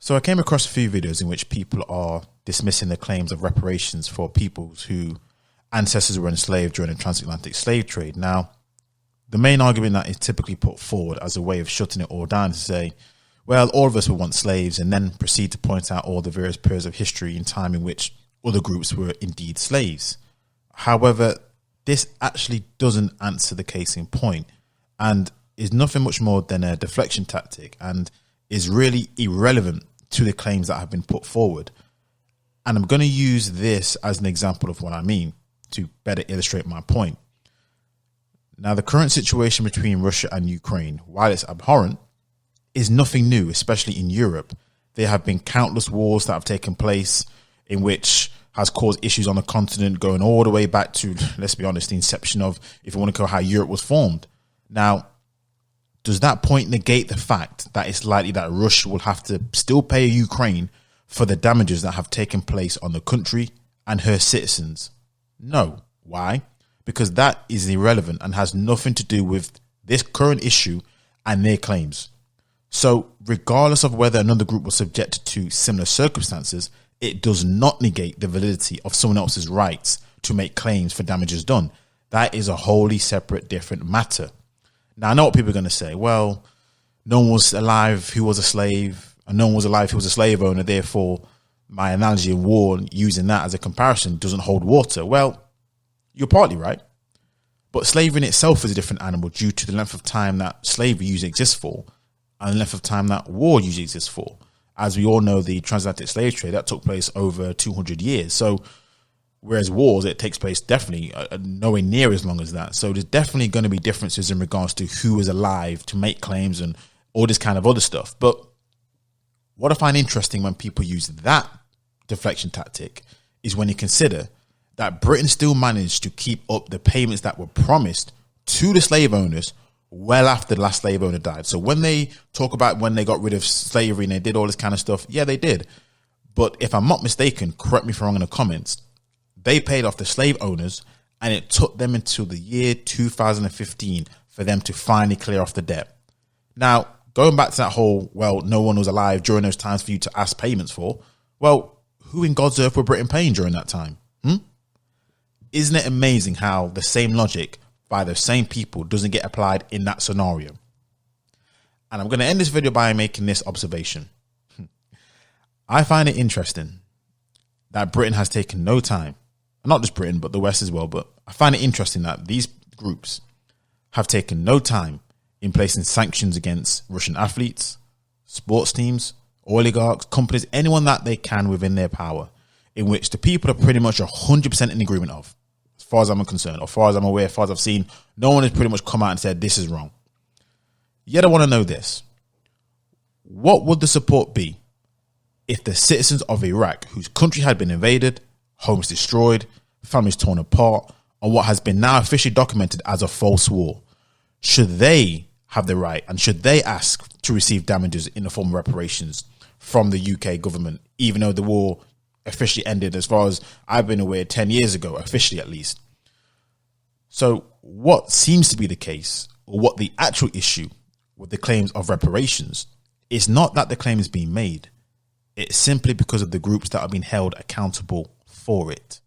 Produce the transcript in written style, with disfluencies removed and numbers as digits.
So I came across a few videos in which people are dismissing the claims of reparations for peoples whose ancestors were enslaved during the transatlantic slave trade. Now, the main argument that is typically put forward as a way of shutting it all down is to say, well, all of us were once slaves, and then proceed to point out all the various periods of history in time in which other groups were indeed slaves. However, this actually doesn't answer the case in point and is nothing much more than a deflection tactic and is really irrelevant to the claims that have been put forward. And I'm going to use this as an example of what I mean to better illustrate my point. Now, the current situation between Russia and Ukraine, while it's abhorrent, is nothing new, especially in Europe. There have been countless wars that have taken place in which has caused issues on the continent going all the way back to, let's be honest, the inception of, if you want to go how Europe was formed. Now, does that point negate the fact that it's likely that Russia will have to still pay Ukraine for the damages that have taken place on the country and her citizens? No. Why? Because that is irrelevant and has nothing to do with this current issue and their claims. So regardless of whether another group was subjected to similar circumstances, it does not negate the validity of someone else's rights to make claims for damages done. That is a wholly separate, different matter. Now, I know what people are going to say. Well, no one was alive who was a slave, and no one was alive who was a slave owner. Therefore, my analogy in war, using that as a comparison, doesn't hold water. Well, you're partly right. But slavery in itself is a different animal due to the length of time that slavery usually exists for and the length of time that war usually exists for. As we all know, the transatlantic slave trade, that took place over 200 years. So whereas wars, it takes place definitely nowhere near as long as that. So there's definitely going to be differences in regards to who is alive to make claims and all this kind of other stuff. But what I find interesting when people use that deflection tactic is when you consider that Britain still managed to keep up the payments that were promised to the slave owners well after the last slave owner died. So when they talk about when they got rid of slavery and they did all this kind of stuff, yeah, they did. But if I'm not mistaken, correct me if I'm wrong in the comments, they paid off the slave owners and it took them until the year 2015 for them to finally clear off the debt. Now, going back to that whole, well, no one was alive during those times for you to ask payments for. Well, who in God's earth were Britain paying during that time? Isn't it amazing how the same logic by the same people doesn't get applied in that scenario? And I'm going to end this video by making this observation. I find it interesting that Britain has taken no time, not just Britain, but the West as well. But I find it interesting that these groups have taken no time in placing sanctions against Russian athletes, sports teams, oligarchs, companies, anyone that they can within their power, in which the people are pretty much 100% in agreement of. As far as I'm concerned, or as far as I'm aware, as far as I've seen, no one has pretty much come out and said this is wrong. Yet I want to know this. What would the support be if the citizens of Iraq, whose country had been invaded, homes destroyed, families torn apart, on what has been now officially documented as a false war, should they have the right and should they ask to receive damages in the form of reparations from the UK government, even though the war officially ended, as far as I've been aware, 10 years ago, officially at least? So what seems to be the case, or what the actual issue with the claims of reparations, is not that the claim is being made. It's simply because of the groups that are being held accountable for it.